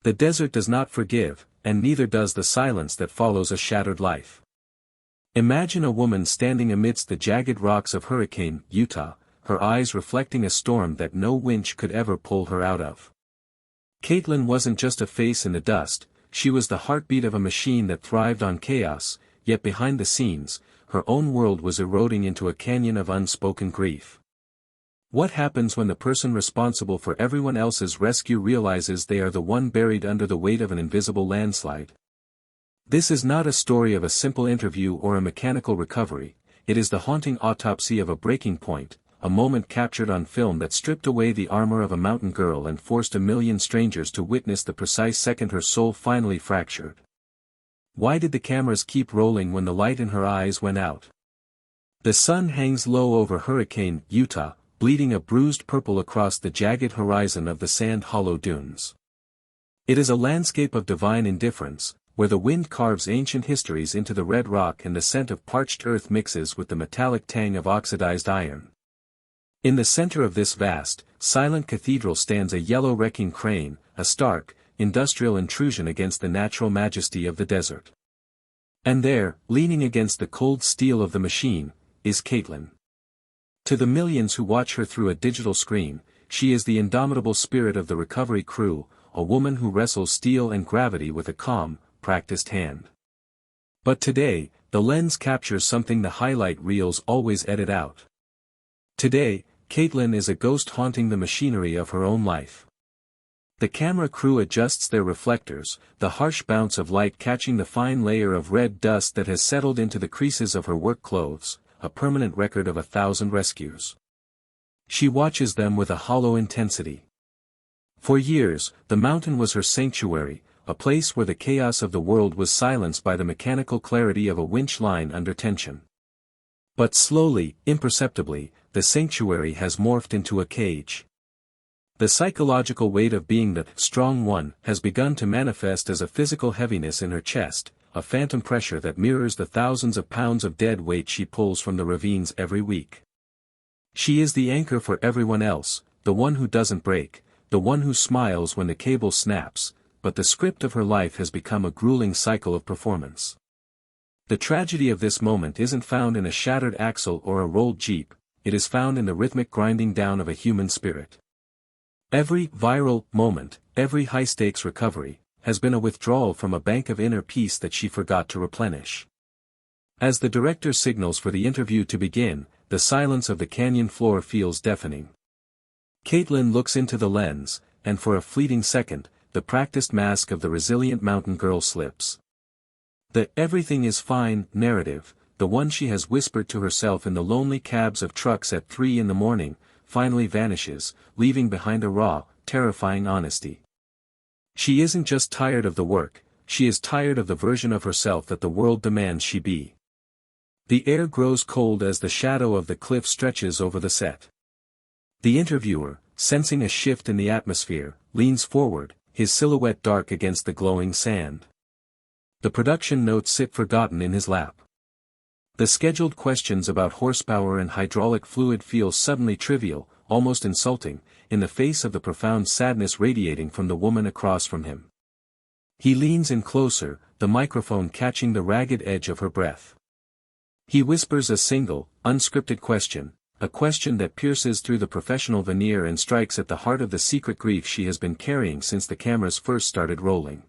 The desert does not forgive, and neither does the silence that follows a shattered life. Imagine a woman standing amidst the jagged rocks of Hurricane, Utah, her eyes reflecting a storm that no winch could ever pull her out of. Katelynn wasn't just a face in the dust, she was the heartbeat of a machine that thrived on chaos, yet behind the scenes, her own world was eroding into a canyon of unspoken grief. What happens when the person responsible for everyone else's rescue realizes they are the one buried under the weight of an invisible landslide? This is not a story of a simple interview or a mechanical recovery, it is the haunting autopsy of a breaking point, a moment captured on film that stripped away the armor of a mountain girl and forced a million strangers to witness the precise second her soul finally fractured. Why did the cameras keep rolling when the light in her eyes went out? The sun hangs low over Hurricane, Utah, bleeding a bruised purple across the jagged horizon of the sand-hollow dunes. It is a landscape of divine indifference, where the wind carves ancient histories into the red rock and the scent of parched earth mixes with the metallic tang of oxidized iron. In the center of this vast, silent cathedral stands a yellow wrecking crane, a stark, industrial intrusion against the natural majesty of the desert. And there, leaning against the cold steel of the machine, is Katelynn. To the millions who watch her through a digital screen, she is the indomitable spirit of the recovery crew, a woman who wrestles steel and gravity with a calm, practiced hand. But today, the lens captures something the highlight reels always edit out. Today, Katelynn is a ghost haunting the machinery of her own life. The camera crew adjusts their reflectors, the harsh bounce of light catching the fine layer of red dust that has settled into the creases of her work clothes, a permanent record of 1,000 rescues. She watches them with a hollow intensity. For years, the mountain was her sanctuary, a place where the chaos of the world was silenced by the mechanical clarity of a winch line under tension. But slowly, imperceptibly, the sanctuary has morphed into a cage. The psychological weight of being the strong one has begun to manifest as a physical heaviness in her chest, a phantom pressure that mirrors the thousands of pounds of dead weight she pulls from the ravines every week. She is the anchor for everyone else, the one who doesn't break, the one who smiles when the cable snaps, but the script of her life has become a grueling cycle of performance. The tragedy of this moment isn't found in a shattered axle or a rolled jeep, it is found in the rhythmic grinding down of a human spirit. Every viral moment, every high-stakes recovery, has been a withdrawal from a bank of inner peace that she forgot to replenish. As the director signals for the interview to begin, the silence of the canyon floor feels deafening. Katelynn looks into the lens, and for a fleeting second, the practiced mask of the resilient mountain girl slips. The "everything is fine" narrative, the one she has whispered to herself in the lonely cabs of trucks at 3 in the morning, finally vanishes, leaving behind a raw, terrifying honesty. She isn't just tired of the work, she is tired of the version of herself that the world demands she be. The air grows cold as the shadow of the cliff stretches over the set. The interviewer, sensing a shift in the atmosphere, leans forward, his silhouette dark against the glowing sand. The production notes sit forgotten in his lap. The scheduled questions about horsepower and hydraulic fluid feel suddenly trivial, almost insulting, in the face of the profound sadness radiating from the woman across from him. He leans in closer, the microphone catching the ragged edge of her breath. He whispers a single, unscripted question, a question that pierces through the professional veneer and strikes at the heart of the secret grief she has been carrying since the cameras first started rolling.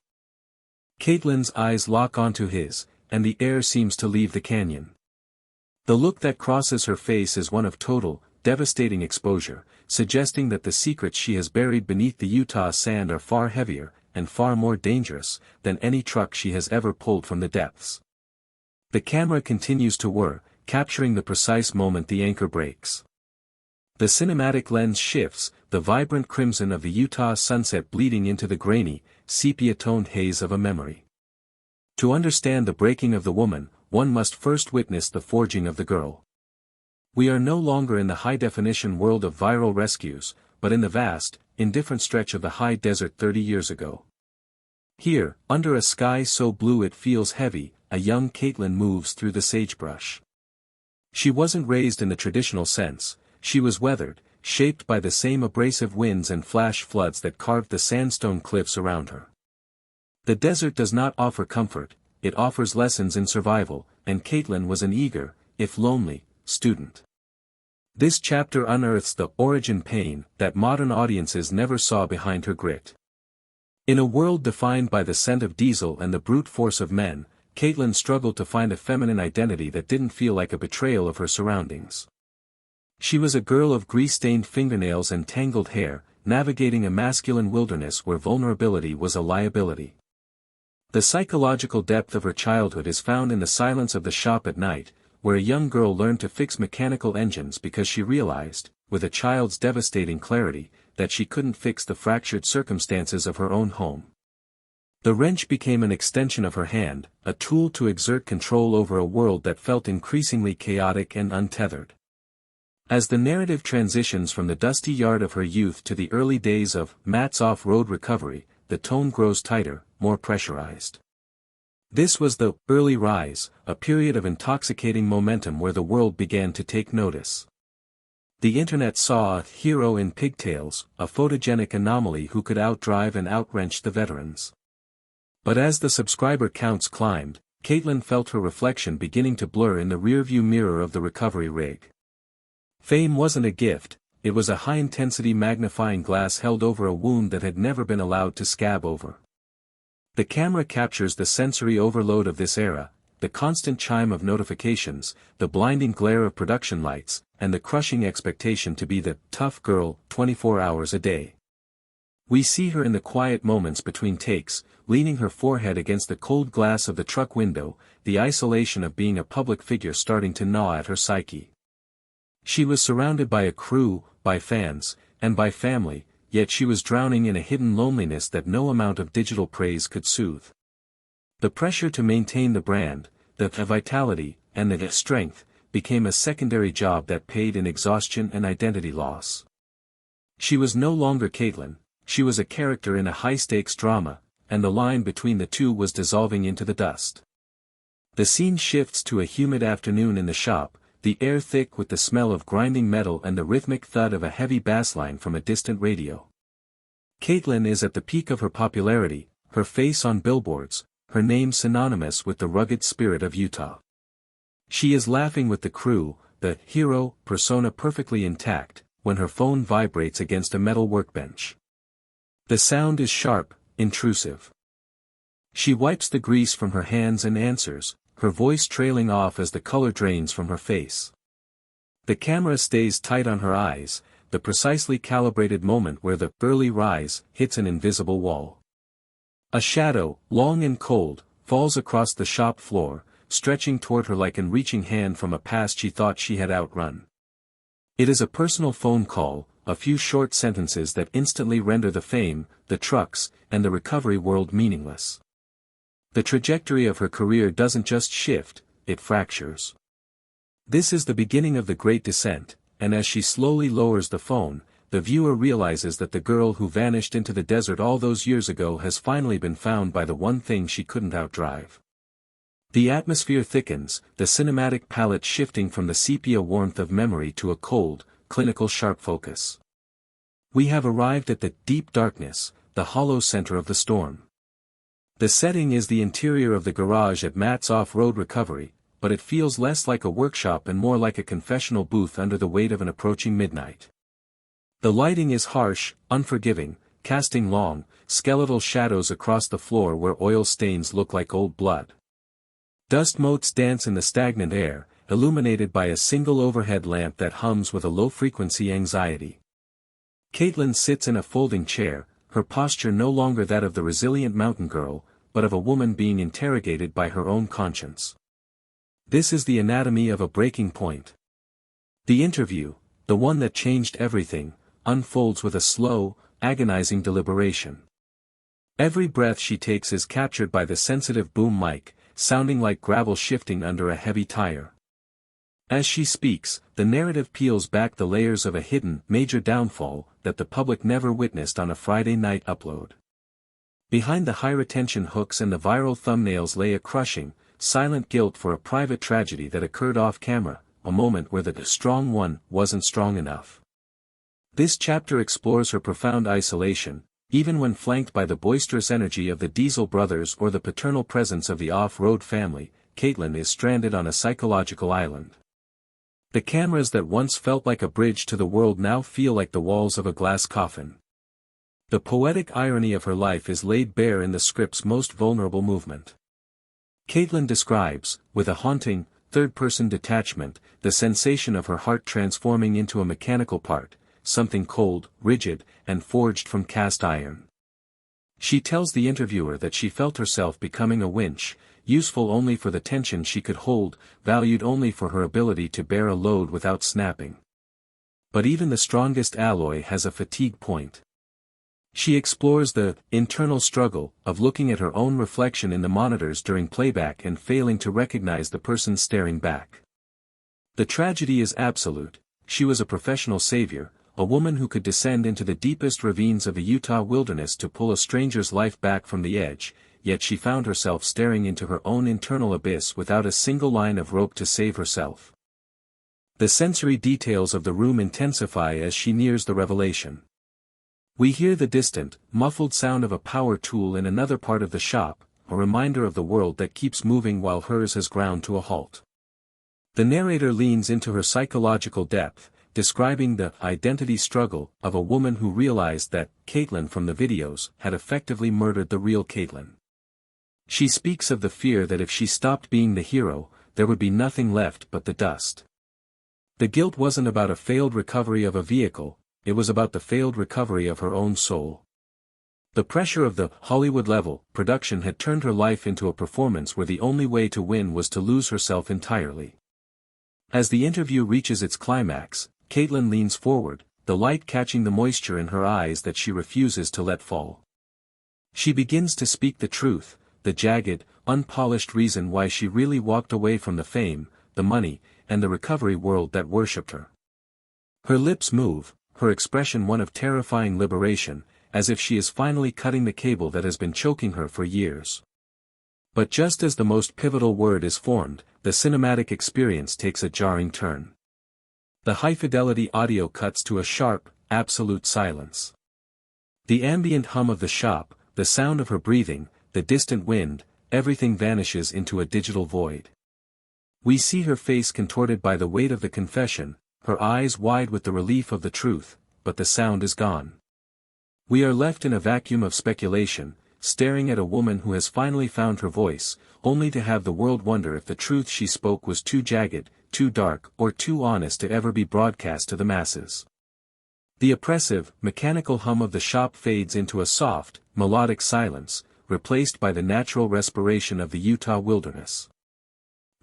Katelynn's eyes lock onto his, and the air seems to leave the canyon. The look that crosses her face is one of total, devastating exposure, suggesting that the secrets she has buried beneath the Utah sand are far heavier, and far more dangerous, than any truck she has ever pulled from the depths. The camera continues to whir, capturing the precise moment the anchor breaks. The cinematic lens shifts, the vibrant crimson of the Utah sunset bleeding into the grainy, sepia-toned haze of a memory. To understand the breaking of the woman, one must first witness the forging of the girl. We are no longer in the high-definition world of viral rescues, but in the vast, indifferent stretch of the high desert 30 years ago. Here, under a sky so blue it feels heavy, a young Katelynn moves through the sagebrush. She wasn't raised in the traditional sense, she was weathered, shaped by the same abrasive winds and flash floods that carved the sandstone cliffs around her. The desert does not offer comfort, it offers lessons in survival, and Katelynn was an eager, if lonely, student. This chapter unearths the origin pain that modern audiences never saw behind her grit. In a world defined by the scent of diesel and the brute force of men, Katelynn struggled to find a feminine identity that didn't feel like a betrayal of her surroundings. She was a girl of grease-stained fingernails and tangled hair, navigating a masculine wilderness where vulnerability was a liability. The psychological depth of her childhood is found in the silence of the shop at night, where a young girl learned to fix mechanical engines because she realized, with a child's devastating clarity, that she couldn't fix the fractured circumstances of her own home. The wrench became an extension of her hand, a tool to exert control over a world that felt increasingly chaotic and untethered. As the narrative transitions from the dusty yard of her youth to the early days of Matt's off-road recovery, the tone grows tighter, more pressurized. This was the early rise, a period of intoxicating momentum where the world began to take notice. The internet saw a hero in pigtails, a photogenic anomaly who could outdrive and outwrench the veterans. But as the subscriber counts climbed, Katelynn felt her reflection beginning to blur in the rearview mirror of the recovery rig. Fame wasn't a gift, it was a high-intensity magnifying glass held over a wound that had never been allowed to scab over. The camera captures the sensory overload of this era, the constant chime of notifications, the blinding glare of production lights, and the crushing expectation to be the tough girl 24 hours a day. We see her in the quiet moments between takes, leaning her forehead against the cold glass of the truck window, the isolation of being a public figure starting to gnaw at her psyche. She was surrounded by a crew, by fans, and by family, yet she was drowning in a hidden loneliness that no amount of digital praise could soothe. The pressure to maintain the brand, the vitality, and the strength, became a secondary job that paid in exhaustion and identity loss. She was no longer Katelynn, she was a character in a high-stakes drama, and the line between the two was dissolving into the dust. The scene shifts to a humid afternoon in the shop, the air thick with the smell of grinding metal and the rhythmic thud of a heavy bassline from a distant radio. Katelynn is at the peak of her popularity, her face on billboards, her name synonymous with the rugged spirit of Utah. She is laughing with the crew, the hero persona perfectly intact, when her phone vibrates against a metal workbench. The sound is sharp, intrusive. She wipes the grease from her hands and answers, her voice trailing off as the color drains from her face. The camera stays tight on her eyes, the precisely calibrated moment where the early rise hits an invisible wall. A shadow, long and cold, falls across the shop floor, stretching toward her like an reaching hand from a past she thought she had outrun. It is a personal phone call, a few short sentences that instantly render the fame, the trucks, and the recovery world meaningless. The trajectory of her career doesn't just shift, it fractures. This is the beginning of the Great Descent, and as she slowly lowers the phone, the viewer realizes that the girl who vanished into the desert all those years ago has finally been found by the one thing she couldn't outdrive. The atmosphere thickens, the cinematic palette shifting from the sepia warmth of memory to a cold, clinical sharp focus. We have arrived at the deep darkness, the hollow center of the storm. The setting is the interior of the garage at Matt's off-road recovery, but it feels less like a workshop and more like a confessional booth under the weight of an approaching midnight. The lighting is harsh, unforgiving, casting long, skeletal shadows across the floor where oil stains look like old blood. Dust motes dance in the stagnant air, illuminated by a single overhead lamp that hums with a low-frequency anxiety. Katelynn sits in a folding chair, her posture no longer that of the resilient mountain girl, but of a woman being interrogated by her own conscience. This is the anatomy of a breaking point. The interview, the one that changed everything, unfolds with a slow, agonizing deliberation. Every breath she takes is captured by the sensitive boom mic, sounding like gravel shifting under a heavy tire. As she speaks, the narrative peels back the layers of a hidden, major downfall that the public never witnessed on a Friday night upload. Behind the high-retention hooks and the viral thumbnails lay a crushing, silent guilt for a private tragedy that occurred off-camera, a moment where the strong one wasn't strong enough. This chapter explores her profound isolation, even when flanked by the boisterous energy of the Diesel brothers or the paternal presence of the off-road family, Katelynn is stranded on a psychological island. The cameras that once felt like a bridge to the world now feel like the walls of a glass coffin. The poetic irony of her life is laid bare in the script's most vulnerable movement. Katelynn describes, with a haunting, third-person detachment, the sensation of her heart transforming into a mechanical part, something cold, rigid, and forged from cast iron. She tells the interviewer that she felt herself becoming a winch, useful only for the tension she could hold, valued only for her ability to bear a load without snapping. But even the strongest alloy has a fatigue point. She explores the internal struggle of looking at her own reflection in the monitors during playback and failing to recognize the person staring back. The tragedy is absolute. She was a professional savior, a woman who could descend into the deepest ravines of the Utah wilderness to pull a stranger's life back from the edge, yet she found herself staring into her own internal abyss without a single line of rope to save herself. The sensory details of the room intensify as she nears the revelation. We hear the distant, muffled sound of a power tool in another part of the shop, a reminder of the world that keeps moving while hers has ground to a halt. The narrator leans into her psychological depth, describing the identity struggle of a woman who realized that Katelynn from the videos had effectively murdered the real Katelynn. She speaks of the fear that if she stopped being the hero, there would be nothing left but the dust. The guilt wasn't about a failed recovery of a vehicle, it was about the failed recovery of her own soul. The pressure of the Hollywood-level production had turned her life into a performance where the only way to win was to lose herself entirely. As the interview reaches its climax, Katelynn leans forward, the light catching the moisture in her eyes that she refuses to let fall. She begins to speak the truth, the jagged, unpolished reason why she really walked away from the fame, the money, and the recovery world that worshipped her. Her lips move, her expression one of terrifying liberation, as if she is finally cutting the cable that has been choking her for years. But just as the most pivotal word is formed, the cinematic experience takes a jarring turn. The high-fidelity audio cuts to a sharp, absolute silence. The ambient hum of the shop, the sound of her breathing, the distant wind, everything vanishes into a digital void. We see her face contorted by the weight of the confession, her eyes wide with the relief of the truth, but the sound is gone. We are left in a vacuum of speculation, staring at a woman who has finally found her voice, only to have the world wonder if the truth she spoke was too jagged, too dark, or too honest to ever be broadcast to the masses. The oppressive, mechanical hum of the shop fades into a soft, melodic silence, replaced by the natural respiration of the Utah wilderness.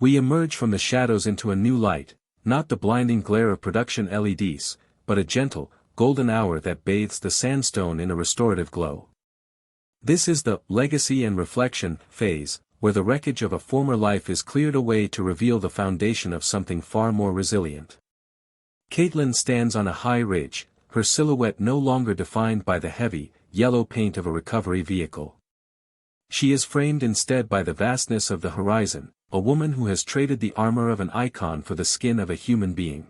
We emerge from the shadows into a new light, not the blinding glare of production LEDs, but a gentle, golden hour that bathes the sandstone in a restorative glow. This is the legacy and reflection phase, where the wreckage of a former life is cleared away to reveal the foundation of something far more resilient. Katelynn stands on a high ridge, her silhouette no longer defined by the heavy, yellow paint of a recovery vehicle. She is framed instead by the vastness of the horizon, a woman who has traded the armor of an icon for the skin of a human being.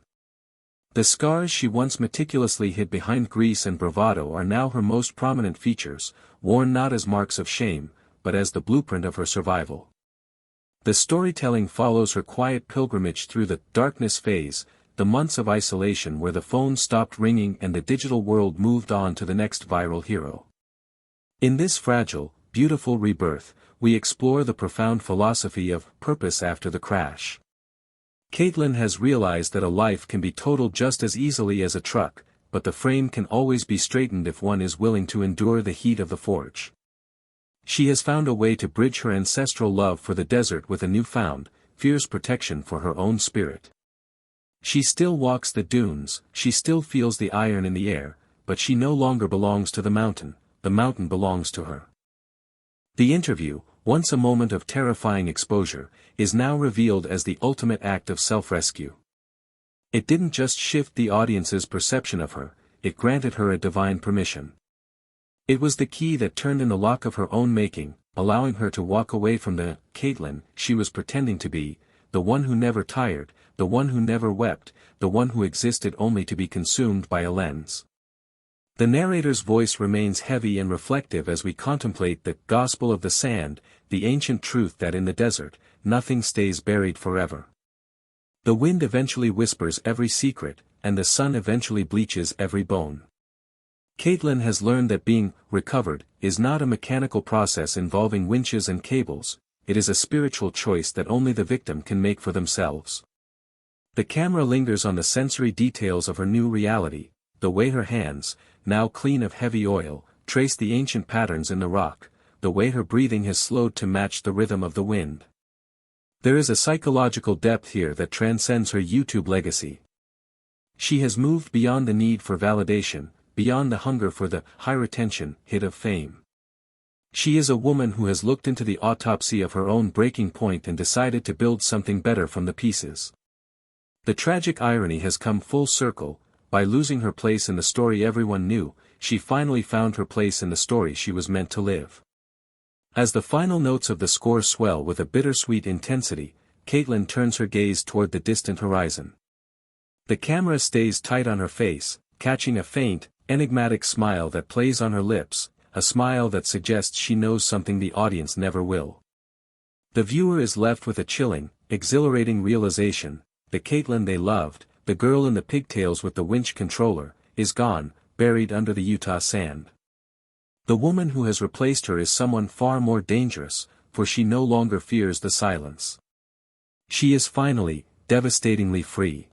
The scars she once meticulously hid behind grease and bravado are now her most prominent features, worn not as marks of shame, but as the blueprint of her survival. The storytelling follows her quiet pilgrimage through the darkness phase, the months of isolation where the phone stopped ringing and the digital world moved on to the next viral hero. In this fragile, beautiful rebirth, we explore the profound philosophy of purpose after the crash. Katelynn has realized that a life can be totaled just as easily as a truck, but the frame can always be straightened if one is willing to endure the heat of the forge. She has found a way to bridge her ancestral love for the desert with a newfound, fierce protection for her own spirit. She still walks the dunes, she still feels the iron in the air, but she no longer belongs to the mountain belongs to her. The interview, once a moment of terrifying exposure, is now revealed as the ultimate act of self-rescue. It didn't just shift the audience's perception of her, it granted her a divine permission. It was the key that turned in the lock of her own making, allowing her to walk away from the Katelynn she was pretending to be, the one who never tired, the one who never wept, the one who existed only to be consumed by a lens. The narrator's voice remains heavy and reflective as we contemplate the gospel of the sand, the ancient truth that in the desert, nothing stays buried forever. The wind eventually whispers every secret, and the sun eventually bleaches every bone. Katelynn has learned that being recovered is not a mechanical process involving winches and cables, it is a spiritual choice that only the victim can make for themselves. The camera lingers on the sensory details of her new reality, the way her hands, now clean of heavy oil, trace the ancient patterns in the rock, the way her breathing has slowed to match the rhythm of the wind. There is a psychological depth here that transcends her YouTube legacy. She has moved beyond the need for validation, beyond the hunger for the high-retention hit of fame. She is a woman who has looked into the autopsy of her own breaking point and decided to build something better from the pieces. The tragic irony has come full circle. By losing her place in the story everyone knew, she finally found her place in the story she was meant to live. As the final notes of the score swell with a bittersweet intensity, Katelynn turns her gaze toward the distant horizon. The camera stays tight on her face, catching a faint, enigmatic smile that plays on her lips, a smile that suggests she knows something the audience never will. The viewer is left with a chilling, exhilarating realization: the Katelynn they loved, the girl in the pigtails with the winch controller, is gone, buried under the Utah sand. The woman who has replaced her is someone far more dangerous, for she no longer fears the silence. She is finally, devastatingly free.